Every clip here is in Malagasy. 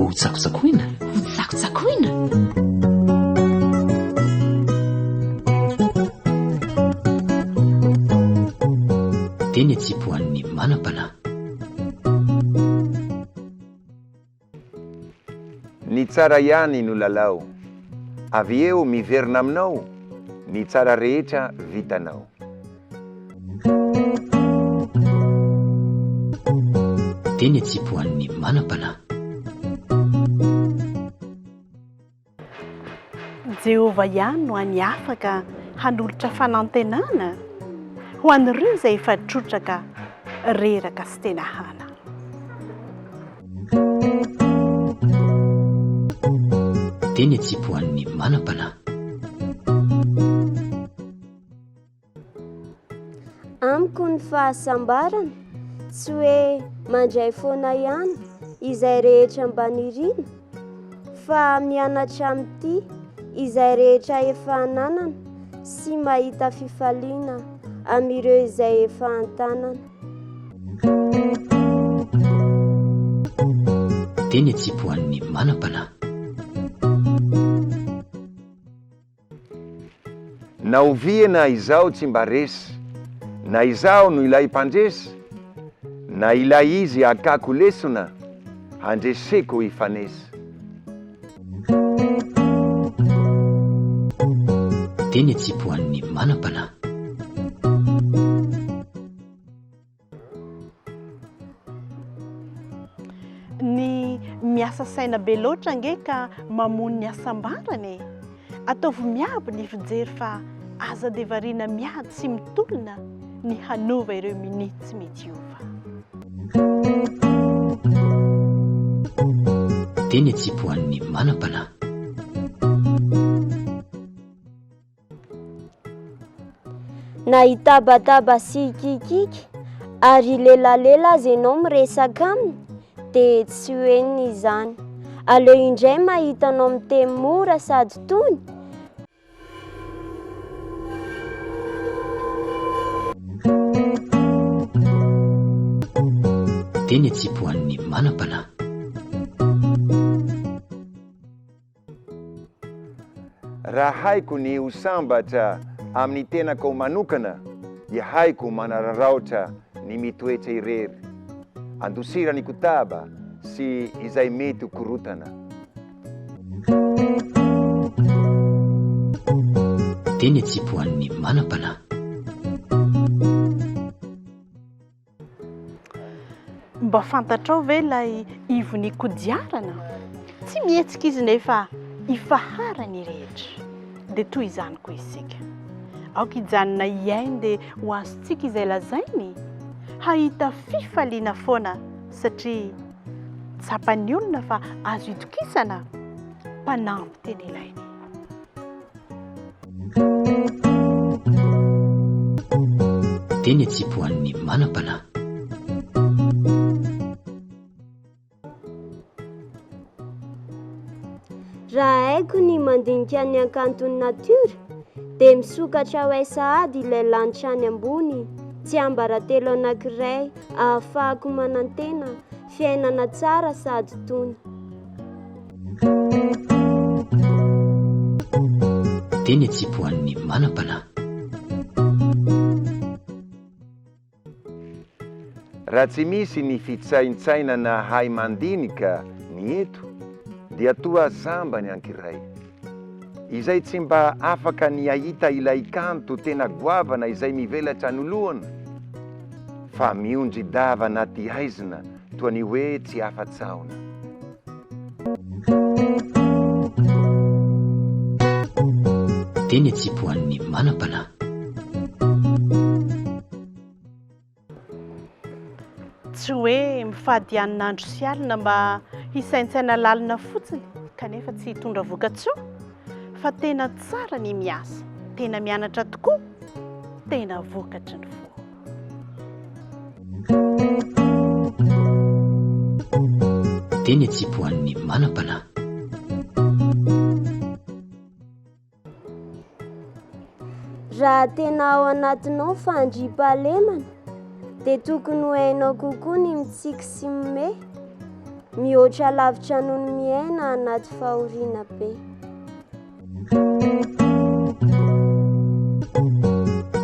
ho tsakotsakona. Ho tsakotsakona. Teny atsipoan'ny manam-panahy. Ny tsara ihany no lalao, avy eo miverina aminao, ny tsara rehetra vitanao. Teny atsipoan'ny manam-panahy. Jehova ihany no any afaka hanolotra fanantenana ho an'ireo izay efa trotraka reraka sy tena hana. Teny atsipoan'ny manam-panahy. Amiko ny fahasambarana tsy hoe mandray foana ihany izay rehetra mba nirina, fa mianatra amin'ity izay rehetra efa ananana sy mahita fifaliana amin'ireo izay efa antanana. Teny atsipoan'ny manam-panahy. Na oviana izao tsy mba resy, na izao no ilay mpandresy, na ilay izy akako lesona, handreseko ifanesy. Teny atsipoan'ny manam-panahy. Ny miasa saina be loatra nge ka mamono ny asambarany, ataovy miabo ny fijery fa aza dia variana miady sy mitolona ny hanova ireo minity tsy mety ova. Teny atsipoan'ny manam-panahy. Na hitabataba sy hikikiky ary lelalela azy ianao miresaka aminy, dia tsy hoenina izany. Aleo indray mahita anao miteny mora sady tony. Teny atsipoan'ny manam-panahy. Raha haiko ny ho sambatra amin'ny tenako manokana, dia haiko manararaotra ny mitoetra irery, andosira ny kotaba sy izay mety ho korotana. Teny atsipoan'ny manam-panahy. Mba fantatrao ve ilay ivony kodiarana? Tsy mihetsika izy nefa ifaharany rehetra. Dia toy izany koa isika. Aoka ijanona iainy dia ho azontsika izay lazainy, hahita fifaliana foana satria tsapan'ny olona fa azo itokisana mpanamby teny ilainy. Teny atsipoan'ny manam-panahy. Raha haiko ny mandinika ny hakanton'ny natiora, dia misokatra ho sahady ilay lanitra any ambony, tsy ambaratelo anankiray ahafahako manantena fiainana tsara sady tony. Teny atsipoan'ny manam-panahy. Raha tsy misy ny fitsaintsainana hay mandinika ny eto, dia toa zambany ankiray, izay tsy mba afaka ny ahita ilay kanto tena goavana izay mivelatra anoloana, fa miondry dava anaty aizina toa ny hoe tsy afa-tsaona. Teny atsipoan'ny manam-panahy. Tsy hoe mifady hanin'andro sy alina mba hisaintsaina lalina fotsiny kanefa tsy hitondra vokatsoa, fa tena tsara ny miasa, tena mianatra tokoa, tena vokatry ny fo. Teny atsipoan'ny manam-panahy. Raha tena ao anatinao fandriam-pahalemana, dia tokony ho hainao kokoa ny mitsiky sy mime, mihoatra lavitra noho ny miaina anaty fahoriana be.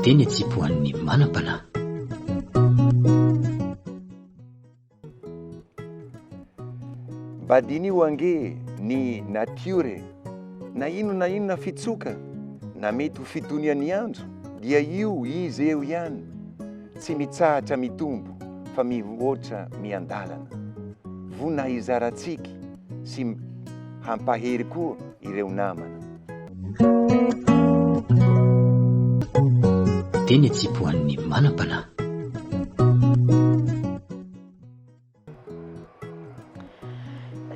teny atsipoan'ny manam-panahy. Badinio ange ny natiore na inona fitsoka na mety ho fitonian'ny andro dia io izy eo ihany, tsy mitsahatra mitombo fa mihoatra miandalana. Vona izaratsiky sy hampahery koa ireo namana. teny atsipoan'ny manam-panahy.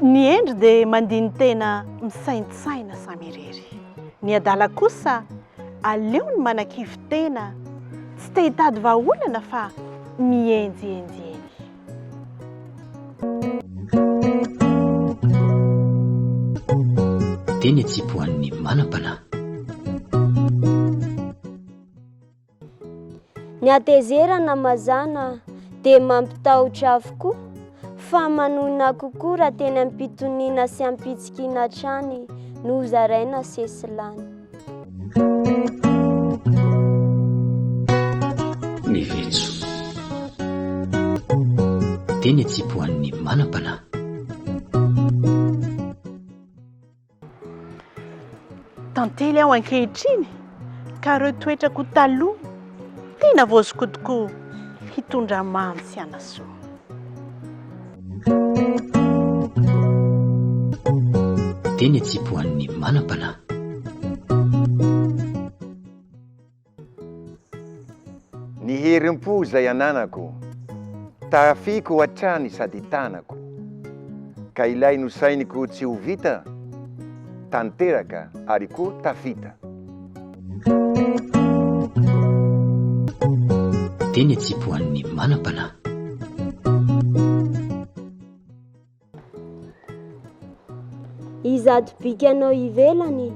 Ny endry dia mandiny tena misaintsaina samy irery. Ny adala kosa aleo ny manan-kivy tena, tsy te hitady vahaolana fa mienjienjeny. teny atsipoan'ny manam-panahy. Ny atezerana mazana dia mampitahotra avokoa, fa manona kokoa raha teny ampitoniana sy ampitsikina hatrany no zaraina sesilany. ny vetso. teny atsipoan'ny manam-panahy. Tantely aho ankehitriny ka ireo toetrako taloha tena vozoko tokoa hitondra mamy sy anasoa. teny atsipoan'ny manam-panahy. Ny herim-po zay ananako, tafiko hatrany sady tanako, ka ilay nosainiko tsy ho vita, tanteraka ary koa tafita. teny atsipoan'ny manam-panahy. Izato bikanao ivelany,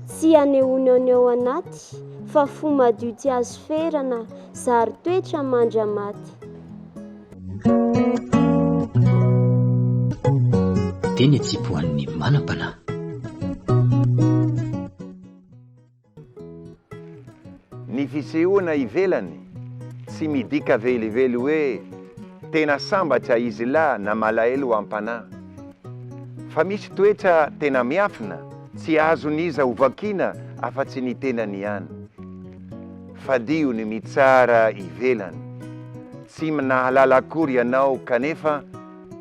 tsy anehoany ao anaty, fa fo madio tsy azo ferana, zary toetra mandra maty. teny atsipoan'ny manam-panahy. Ny fisehoana ivelany, tsy midika velively hoe tena sambatra izy la na malaelo am-panahy. Fa misy toetra tena miafina, tsy azon'iza hovakiana afa-tsy ny tenany ihany. Fadio ny mitsara ivelany, tsy nahalala akory ianao kanefa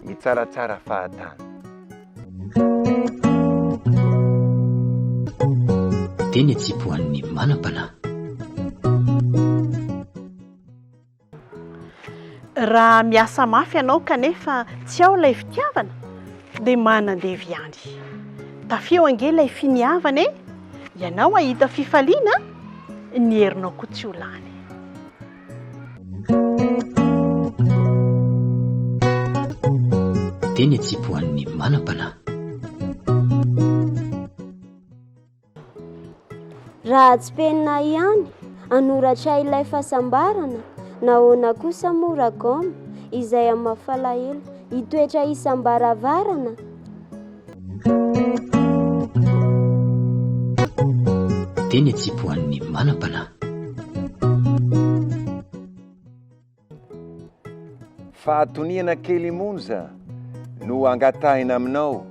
mitsaratsara fahatany. teny atsipoan'ny manam-panahy. Raha miasa mafy ianao kanefa tsy ao ilay fitiavana, dia manandevy ihany. Tafio ange ilay finiavana e, ianao ahita fifaliana, ny herinao koa tsy ho lany. teny atsipoan'ny manam-panahy. Raha tsy penina ihany, anoratra ilay fahasambarana, nahoana kosa mora goma, izay amin'ny mafalahelo, hitoetra isam-baravarana. teny atsipoan'ny manam-panahy. Fahatoniana kely monja no angatahina aminao,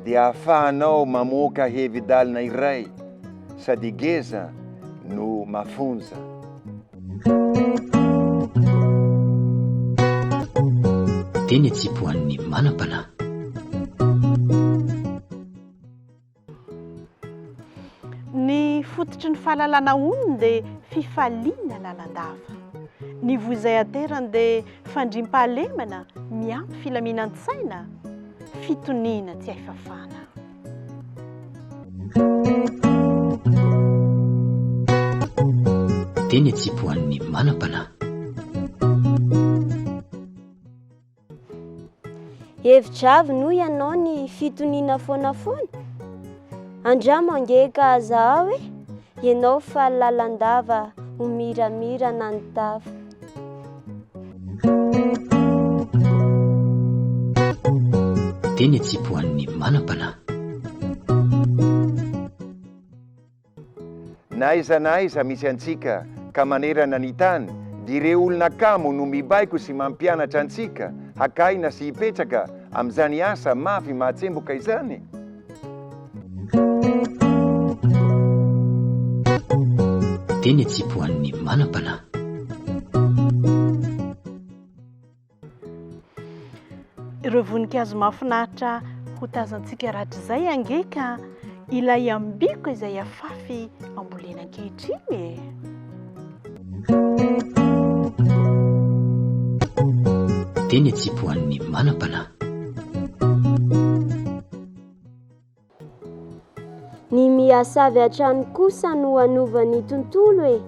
dia ahafahanao mamoaka hevidalina iray, sady geza no mafonja. teny atsipoan'ny manam-panahy. Ny fototry ny fahalalana onony dia fifaliana lalandava. Ny voizay aterany dia fandriam-pahalemana miampy filaminan-tsaina, fitoniana tsy haifafana. teny atsipoan'ny manam-panahy. Hevitravy no ianao ny fitoniana foanafoana, andramo angeka aza hoe ianao fa lalandava ho miramirana ny tava. teny atsipoan'ny manam-panahy. Naiza naiza misy antsika ka manerana ny tany, dia ireo olona kamo no mibaiko sy mampianatra antsika hakaina sy hipetraka amin'izany asa mafy mahatsemboka izany. Teny atsipoan'ny manam-panahy. Ireo voninkazo mahafinaritra ho tazantsika rahatr'izay angeka ilay ambiko izay afafy ambolena ankehitriny. Teny atsipoan'ny manam-panahy. Ny miasavy hatrany kosa no hanovany tontolo e,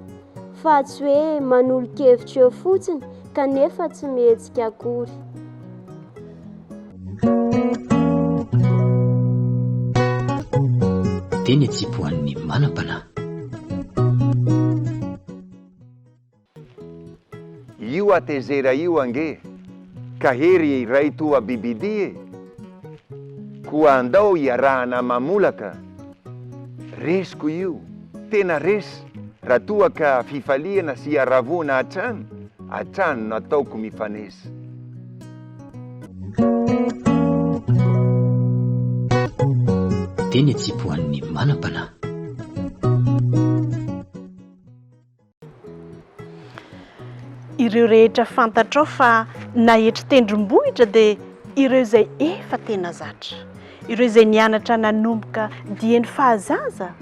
fa tsy hoe manolo-kevitra eo fotsiny kanefa tsy mihetsika akory. Teny atsipoan'ny manam-panahy. Io atezera io ange, ka hery ray toa bibidie, koa andao iarahana mamolaka. Resiko io, tena resy, raha toa ka fifaliana sy aravona hatrano no ataoko mifanesy. Teny atsipoan'ny manam-panahy. Ireo rehetra fantatrao fa nahetra tendrombohitra dia ireo izay efa tena zatra, ireo izay nianatra nanomboka dieny fahazaza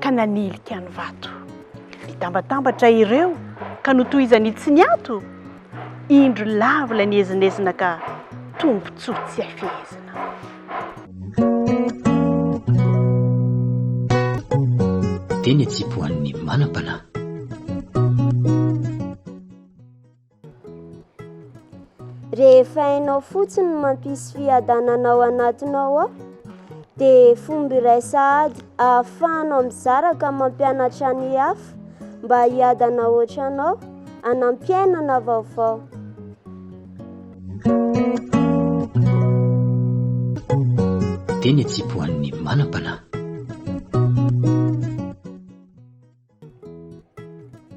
ka nanilika ny vato, nitambatambatra ireo ka notohizany tsy niato, indro lavila niezinezina ka tombontsoa tsy afehezina. Teny atsipoan'ny manam-panahy. Rehefa hainao fotsiny mampisy fiadananao anatinao ao, dia fomba iray sahady ahafahanao mizaraka mampianatra ny hafa mba hiadana ohatranao hanampiainana vaovao. Teny atsipoan'ny manam-panahy.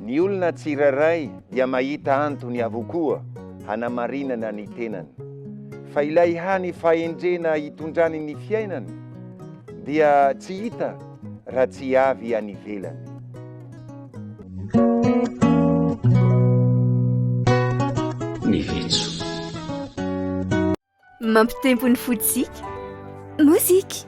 Ny olona tsiraray dia mahita antony avokoa hanamarinana ny tenany, fa ilay hany fahendrena hitondrany ny fiainany dia tsy hita raha tsy avy any ivelany. Ny vetso. Mampitempo ny fotsika, mozika.